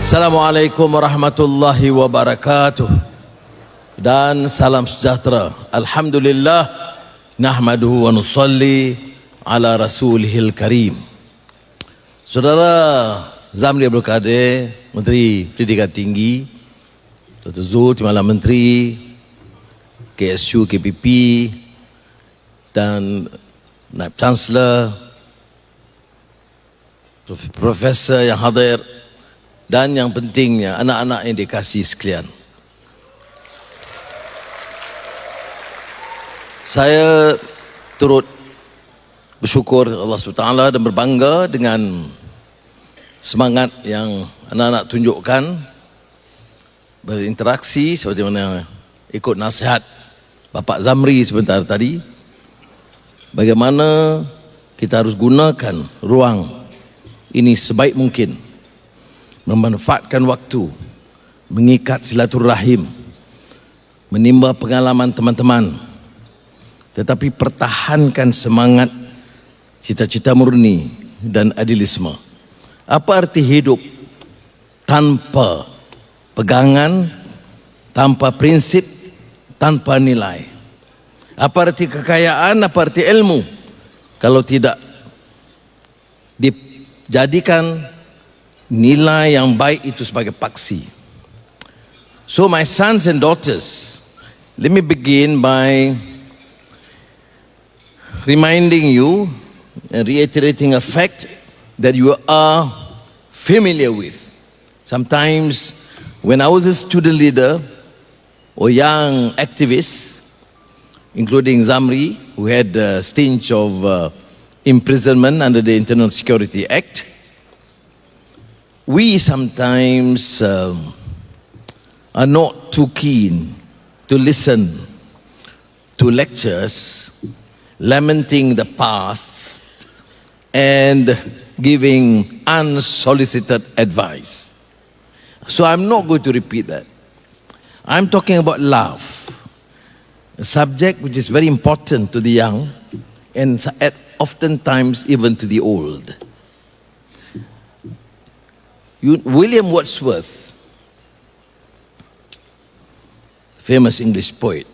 Assalamualaikum warahmatullahi wabarakatuh. Dan salam sejahtera. Alhamdulillah, nahmaduhu wa nusalli ala rasulihil karim. Saudara Zamri Abdul Qadir, Menteri Pendidikan Tinggi, Dr. Zul, Timbalan Menteri, KSU, KPP, dan Naib Chancellor, Profesor yang hadir, dan yang pentingnya anak-anak yang dikasihi sekalian. Saya turut bersyukur Allah SWT dan berbangga dengan semangat yang anak-anak tunjukkan berinteraksi seperti mana ikut nasihat Bapak Zamri sebentar tadi. Bagaimana kita harus gunakan ruang ini sebaik mungkin, memanfaatkan waktu, mengikat silaturahim, menimba pengalaman teman-teman, tetapi pertahankan semangat, cita-cita murni dan adilisme. Apa arti hidup tanpa pegangan, tanpa prinsip, tanpa nilai? Apa arti kekayaan, apa arti ilmu kalau tidak dijadikan nilai yang baik itu sebagai paksi? So my sons and daughters, let me begin by reminding you and reiterating a fact that you are familiar with. Sometimes when I was a student leader or young activist, including Zamri, who had a stint of imprisonment under the Internal Security Act, we sometimes are not too keen to listen to lectures lamenting the past and giving unsolicited advice. So I'm not going to repeat that. I'm talking about love, a subject which is very important to the young and oftentimes even to the old. William Wordsworth, famous English poet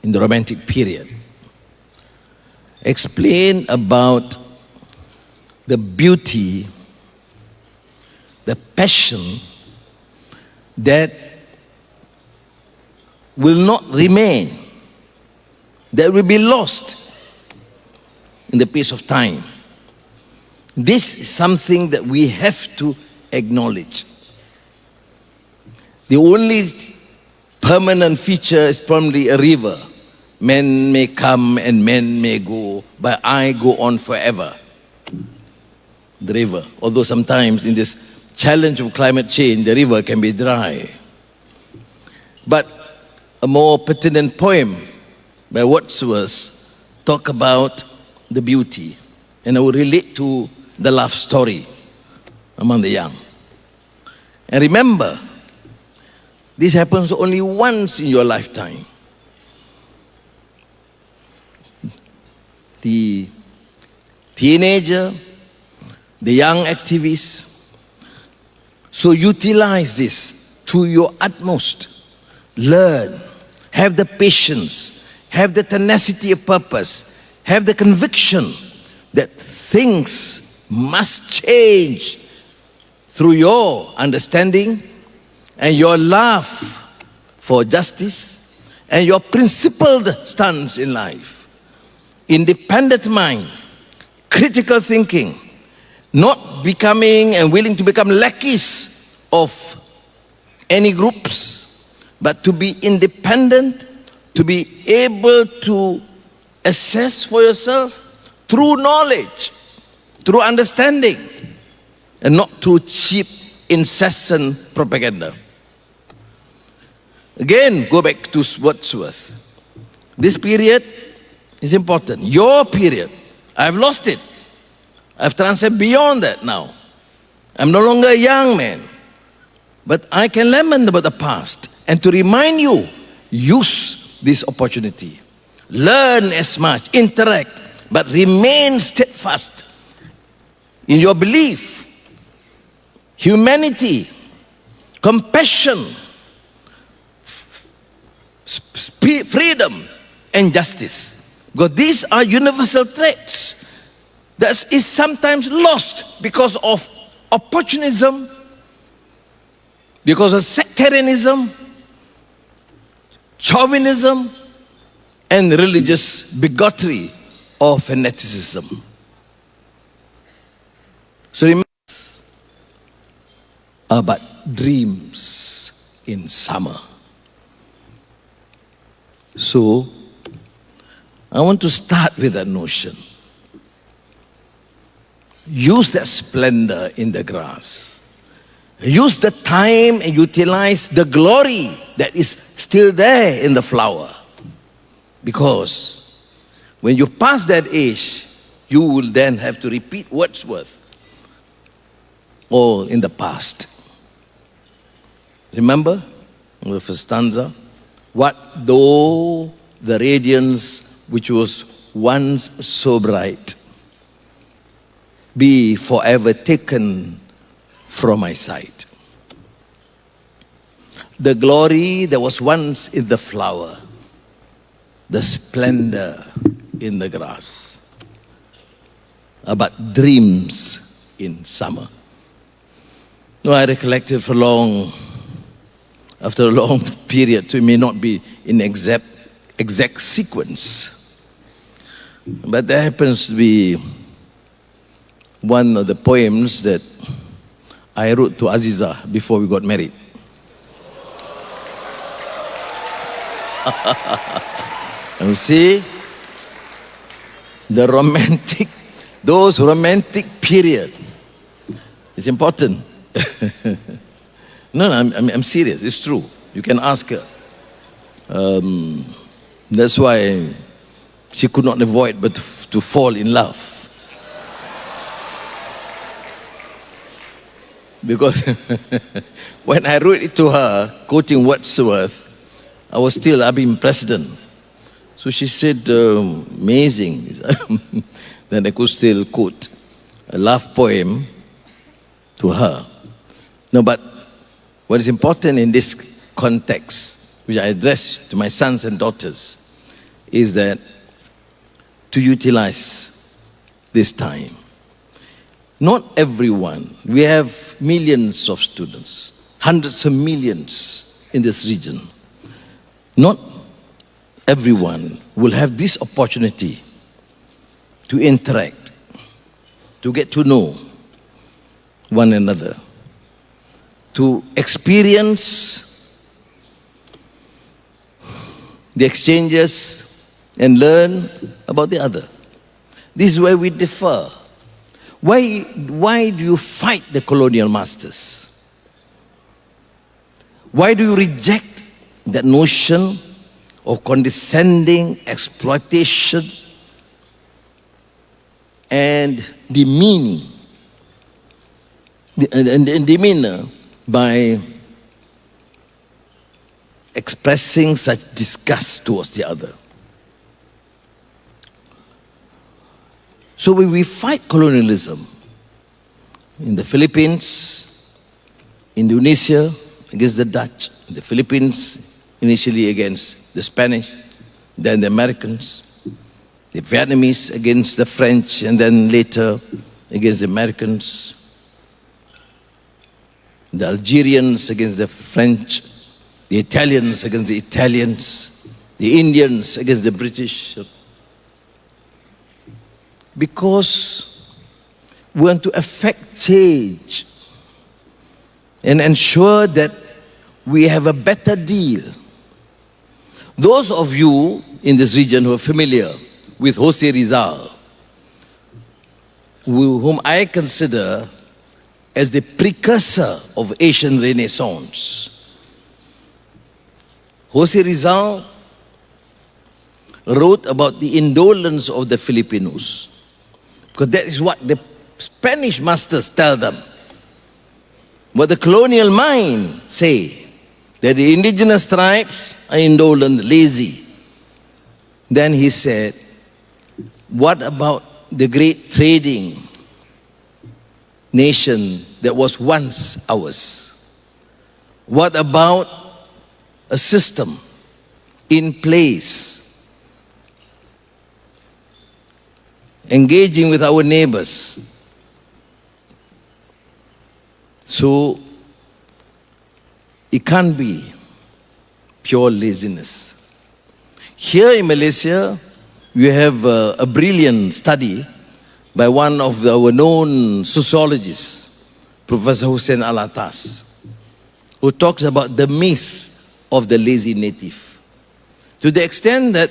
in the Romantic period, explained about the beauty, the passion that will not remain, that will be lost in the pace of time. This is something that we have to acknowledge. The only permanent feature is probably a river. Men may come and men may go, but I go on forever. The river. Although sometimes in this challenge of climate change, the river can be dry. But a more pertinent poem by Wordsworth talk about the beauty, and I will relate to the love story among the young. And remember, this happens only once in your lifetime. The teenager, the young activist. So utilize this to your utmost. Learn, have the patience, have the tenacity of purpose, have the conviction that things must change through your understanding and your love for justice and your principled stance in life. Independent mind, critical thinking, not becoming and willing to become lackeys of any groups, but to be independent, to be able to assess for yourself through knowledge, through understanding, and not through cheap, incessant propaganda. Again, go back to Wordsworth. This period is important. Your period. I've lost it. I've transcended beyond that now. I'm no longer a young man. But I can lament about the past. And to remind you, use this opportunity. Learn as much, interact, but remain steadfast in your belief. Humanity compassion, freedom, and justice. Because these are universal traits that is sometimes lost because of opportunism, because of sectarianism, chauvinism, and religious bigotry or fanaticism. So remember, are but dreams in summer. So, I want to start with that notion. Use that splendor in the grass. Use the time and utilize the glory that is still there in the flower. Because when you pass that age, you will then have to repeat Wordsworth, all in the past. Remember the first stanza? What though the radiance which was once so bright be forever taken from my sight? The glory that was once in the flower, the splendor in the grass, are but dreams in summer. No, I recollected for long, after a long period, it may not be in exact sequence, but there happens to be one of the poems that I wrote to Aziza before we got married. And you see, those romantic period is important. No, I'm serious. It's true. You can ask her. That's why she could not avoid but to fall in love. Because when I wrote it to her, quoting Wordsworth, I was still Abim president. So she said, amazing. Then I could still quote a love poem to her. No, but what is important in this context, which I address to my sons and daughters, is that to utilize this time. Not everyone, we have millions of students, hundreds of millions in this region. Not everyone will have this opportunity to interact, to get to know one another, to experience the exchanges and learn about the other. This is where we differ. Why do you fight the colonial masters? Why do you reject that notion of condescending exploitation and demeaning and demeanor by expressing such disgust towards the other? So when we fight colonialism in the Philippines, Indonesia against the Dutch, the Philippines initially against the Spanish, then the Americans, the Vietnamese against the French, and then later against the Americans, the Algerians against the French, the Italians against the Italians, the Indians against the British. Because we want to affect change and ensure that we have a better deal. Those of you in this region who are familiar with Jose Rizal, whom I consider as the precursor of Asian Renaissance. Jose Rizal wrote about the indolence of the Filipinos, because that is what the Spanish masters tell them. What the colonial mind say, that the indigenous tribes are indolent, lazy. Then he said, what about the great trading nation that was once ours? What about a system in place, engaging with our neighbors? So it can't be pure laziness. Here in Malaysia, we have a brilliant study by one of our known sociologists, Professor Hussein Alatas, who talks about the myth of the lazy native. To the extent that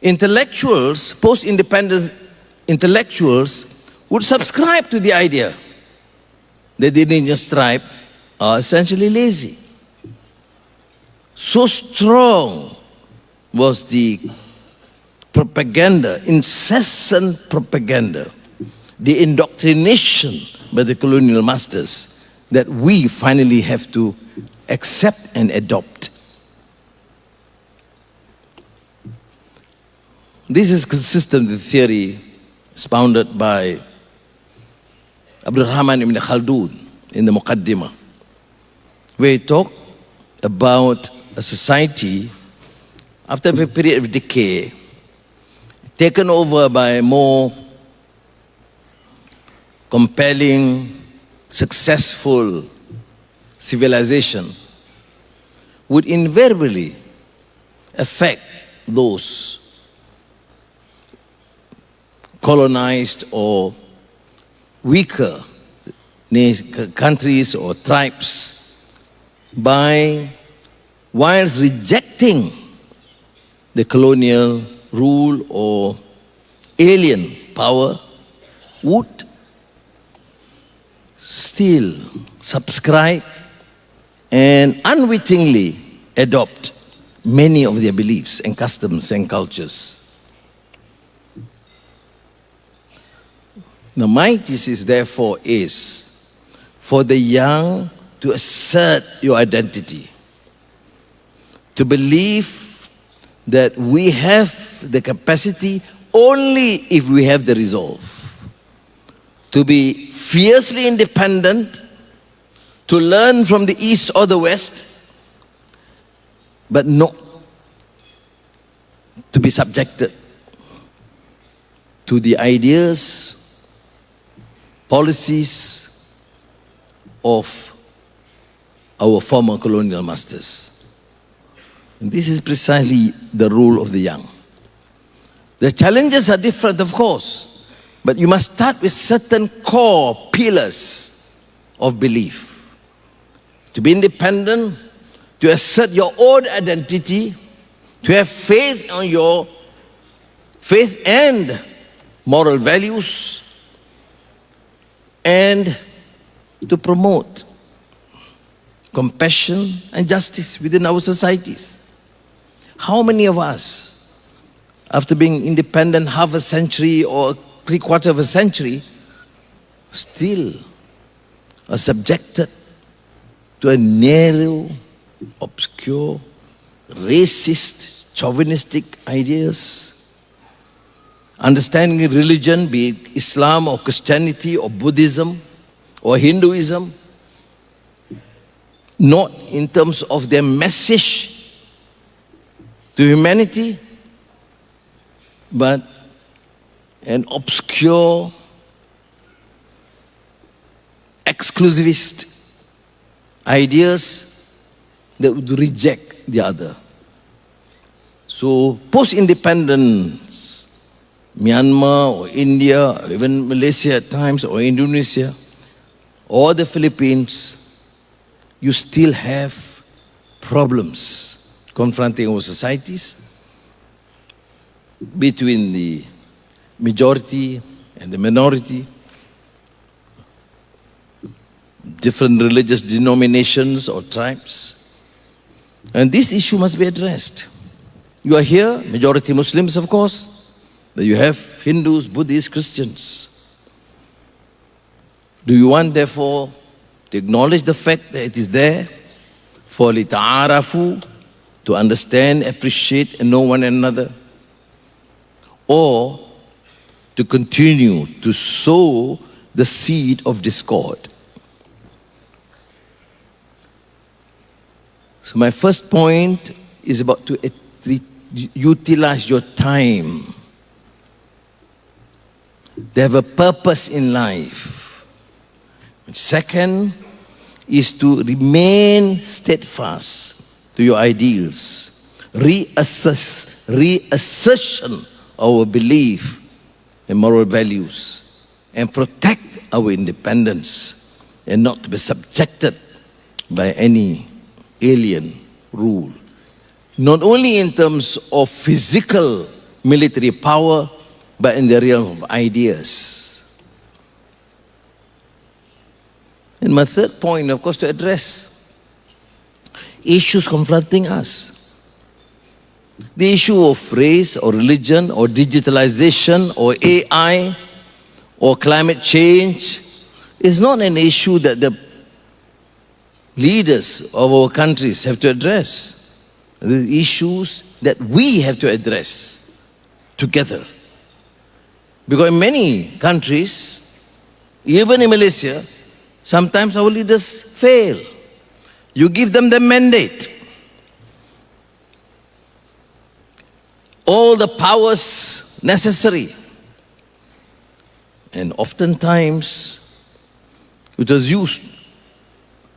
intellectuals, post-independence intellectuals, would subscribe to the idea that the indigenous tribe are essentially lazy. So strong was the propaganda, incessant propaganda, the indoctrination by the colonial masters, that we finally have to accept and adopt. This is consistent with the theory expounded by Ibrahim ibn Khaldun in the Muqaddimah, where he talked about a society after a period of decay, taken over by a more compelling, successful civilization, would invariably affect those colonized or weaker countries or tribes by, whilst rejecting the colonial rule or alien power, would still subscribe and unwittingly adopt many of their beliefs and customs and cultures. Now, my thesis, therefore, is for the young to assert your identity, to believe that we have the capacity only if we have the resolve, to be fiercely independent, to learn from the East or the West, but not to be subjected to the ideas, policies of our former colonial masters. And this is precisely the role of the young. The challenges are different, of course, but you must start with certain core pillars of belief. To be independent, to assert your own identity, to have faith on your faith and moral values, and to promote compassion and justice within our societies. How many of us, after being independent half a century or three-quarters of a century, still are subjected to a narrow, obscure, racist, chauvinistic ideas? Understanding religion, be it Islam or Christianity or Buddhism or Hinduism, not in terms of their message to humanity, but an obscure, exclusivist ideas that would reject the other. So post-independence, Myanmar or India, or even Malaysia at times, or Indonesia, or the Philippines, you still have problems confronting our societies between the majority and the minority, different religious denominations or tribes. And this issue must be addressed. You are here, majority Muslims, of course. You have Hindus, Buddhists, Christians. Do you want, therefore, to acknowledge the fact that it is there for lita'arafu, to understand, appreciate, and know one another? Or to continue to sow the seed of discord? So my first point is about to utilize your time. They have a purpose in life. Second is to remain steadfast to your ideals. Reassertion our belief and moral values, and protect our independence and not to be subjected by any alien rule. Not only in terms of physical military power, but in the realm of ideas. And my third point, of course, to address issues confronting us. The issue of race or religion or digitalization or AI or climate change is not an issue that the leaders of our countries have to address. The issues that we have to address together. Because in many countries, even in Malaysia, sometimes our leaders fail. You give them the mandate, all the powers necessary, and oftentimes it was used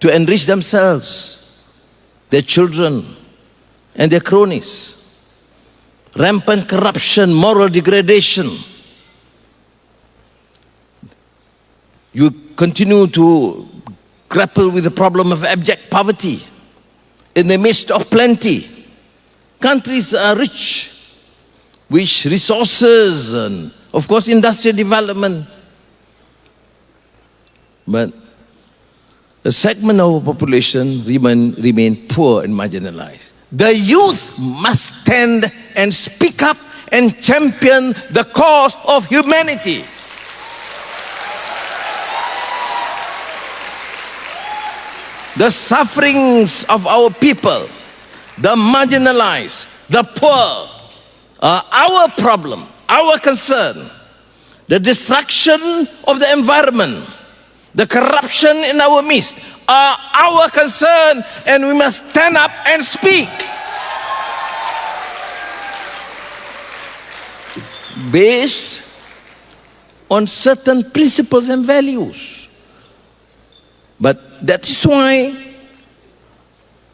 to enrich themselves, their children, and their cronies. Rampant corruption, moral degradation. You continue to grapple with the problem of abject poverty in the midst of plenty. Countries are rich with resources and, of course, industrial development. But a segment of our population remain poor and marginalized. The youth must stand and speak up and champion the cause of humanity. The sufferings of our people, the marginalized, the poor, are our problem, our concern. The destruction of the environment, the corruption in our midst are our concern, and we must stand up and speak. Based on certain principles and values. But that is why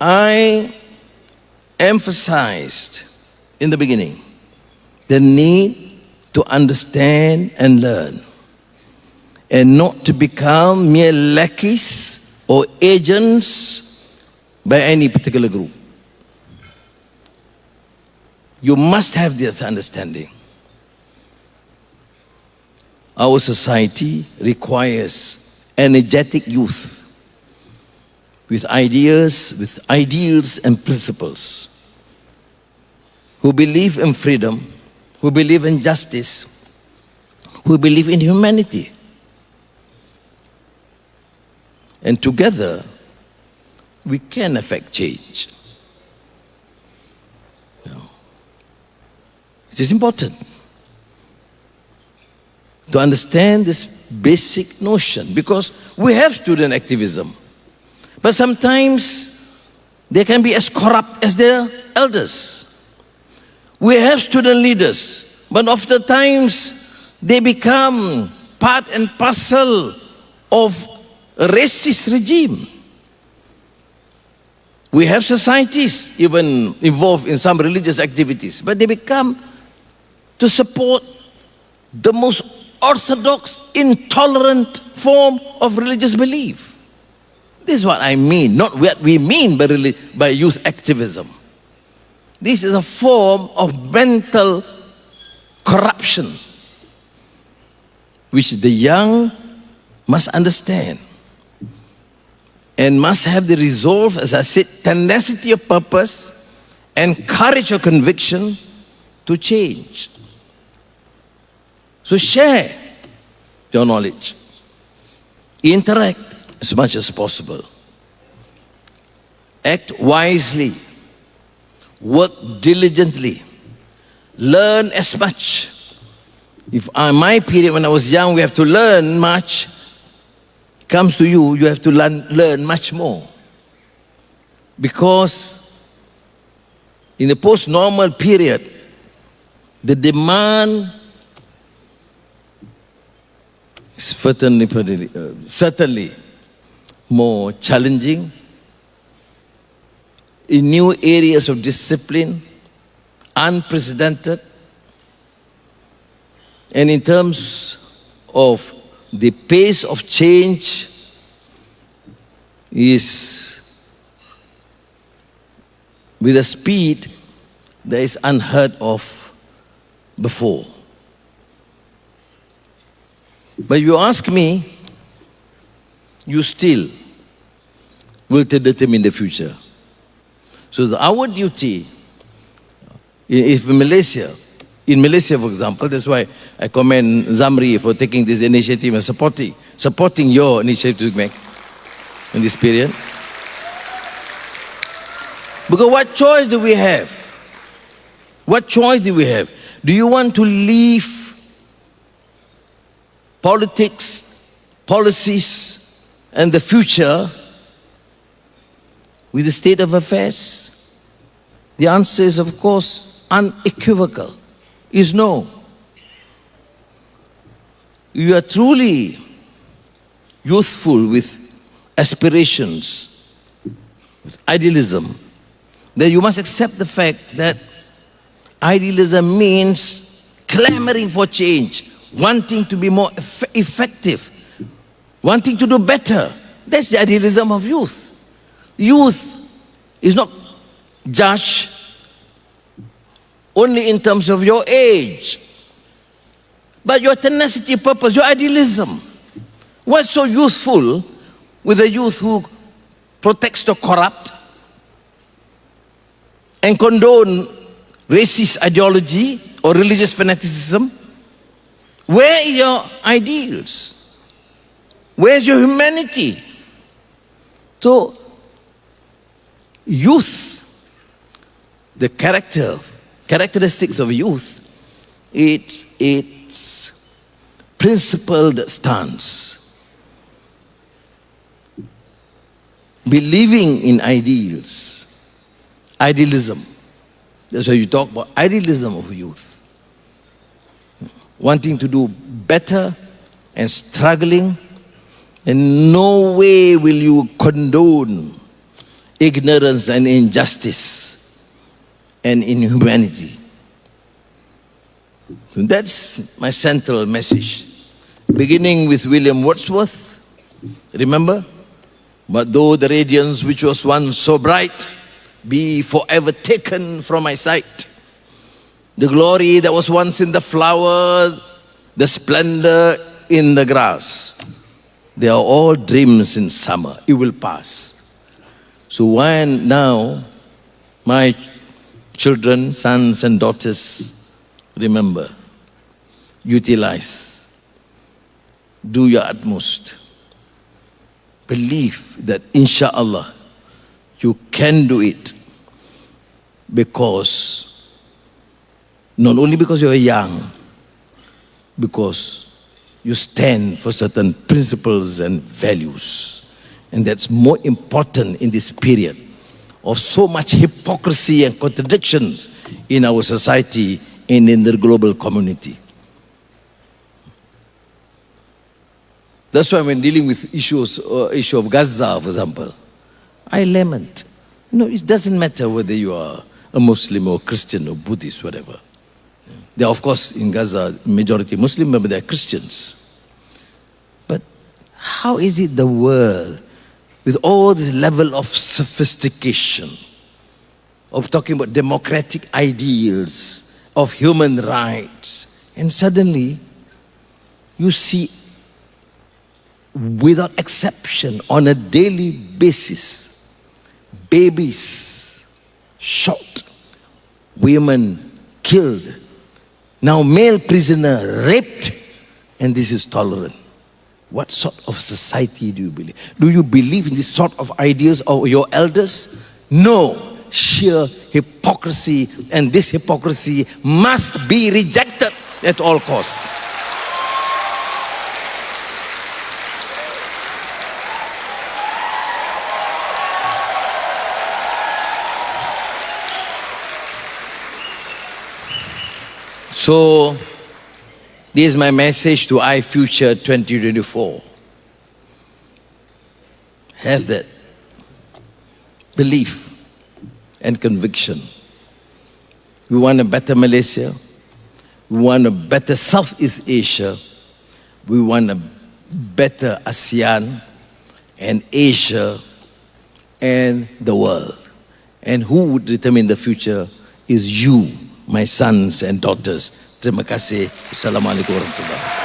I emphasized in the beginning the need to understand and learn, and not to become mere lackeys or agents by any particular group. You must have this understanding. Our society requires energetic youth with ideas, with ideals and principles, who believe in freedom, who believe in justice, who believe in humanity. And together, we can affect change. Now, it is important to understand this basic notion, because we have student activism, but sometimes they can be as corrupt as their elders. We have student leaders, but oftentimes they become part and parcel of a racist regime. We have societies even involved in some religious activities, but they become to support the most orthodox, intolerant form of religious belief. This is what I mean, not what we mean by youth activism. This is a form of mental corruption, which the young must understand and must have the resolve, as I said, tenacity of purpose and courage of conviction to change. So share your knowledge. Interact as much as possible. Act wisely. Work diligently. Learn as much. If in my period when I was young, we have to learn much. Comes to you, you have to learn much more. Because in the post-normal period, the demand is certainly more challenging in new areas of discipline, unprecedented, and in terms of the pace of change is with a speed that is unheard of before. But you ask me, you still will determine the future. So our duty, if in Malaysia, for example, that's why I commend Zamri for taking this initiative and supporting your initiative to make in this period. Because what choice do we have? What choice do we have? Do you want to leave politics, policies, and the future with the state of affairs? The answer is, of course, unequivocal, is no. You are truly youthful with aspirations, with idealism, then you must accept the fact that idealism means clamoring for change, wanting to be more effective, wanting to do better. That's the idealism of youth. Youth is not judged only in terms of your age, but your tenacity, purpose, your idealism. What's so youthful with a youth who protects the corrupt and condone racist ideology or religious fanaticism? Where are your ideals? Where's your humanity? So, youth, the characteristics of youth, it's principled stance. Believing in ideals, idealism. That's why you talk about idealism of youth. Wanting to do better and struggling, and no way will you condone ignorance and injustice and inhumanity. So that's my central message. Beginning with William Wordsworth, remember? But though the radiance which was once so bright be forever taken from my sight, the glory that was once in the flower, the splendor in the grass, they are all dreams in summer. It will pass. So when now, my children, sons and daughters, remember, utilize, do your utmost. Believe that inshallah, you can do it, because not only because you are young, because you stand for certain principles and values. And that's more important in this period of so much hypocrisy and contradictions in our society and in the global community. That's why when dealing with issue of Gaza, for example, I lament. No, it doesn't matter whether you are a Muslim or Christian or Buddhist, whatever. They are, of course, in Gaza, majority Muslim, but they are Christians. But how is it the world, with all this level of sophistication, of talking about democratic ideals, of human rights, and suddenly you see, without exception, on a daily basis, babies shot, women killed, now male prisoner raped, and this is tolerant. What sort of society do you believe? Do you believe in this sort of ideas of your elders? No, sheer hypocrisy, and this hypocrisy must be rejected at all costs. So, this is my message to iFUTURE 2024. Have that belief and conviction. We want a better Malaysia. We want a better Southeast Asia. We want a better ASEAN and Asia and the world. And who would determine the future is you, my sons and daughters. Terima kasih. Assalamualaikum warahmatullahi wabarakatuh.